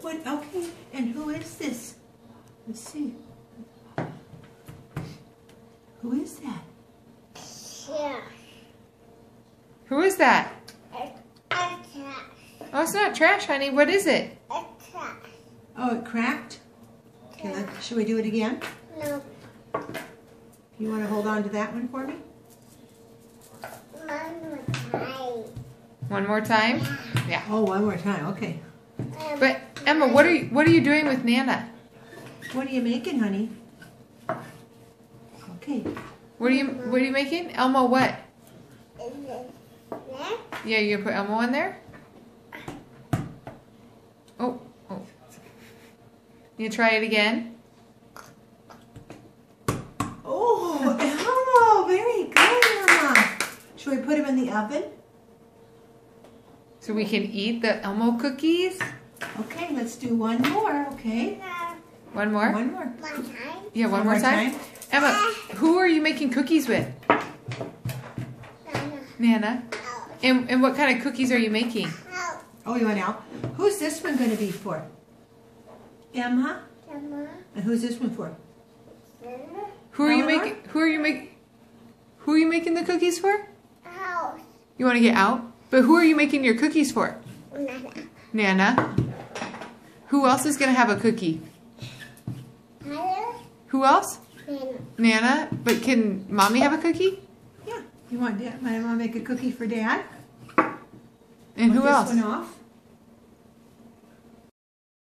What? Okay. And who is this? Let's see. Who is that? Yeah. Who is that? It's trash. Oh, it's not trash, honey. What is it? It's trash. Oh, it cracked? Okay, should we do it again? No. You want to hold on to that one for me? One more time? Yeah. Oh, one more time. Okay. But Emma, what are you doing with Nana? What are you making, honey? Okay. What are you making? Elmo what? Yeah, you gonna put Elmo in there? Oh. You try it again? Oh, Elmo! Very good, Emma. Should we put him in the oven? So we can eat the Elmo cookies? Okay, let's do one more, okay? One more? One more. Yeah, one more time. Emma, who are you making cookies with? Nana. And what kind of cookies are you making? Oh, you want out? Who's this one going to be for? Emma? Emma. And who's this one for? Who are you Eleanor? making? Who are you making the cookies for? House. You want to get out? But who are you making your cookies for? Nana. Nana. Who else is going to have a cookie? Hello. Who else? Nana. Nana. But can Mommy have a cookie? Yeah. You want Dad? I want to make a cookie for Dad? And who Want else? This one off?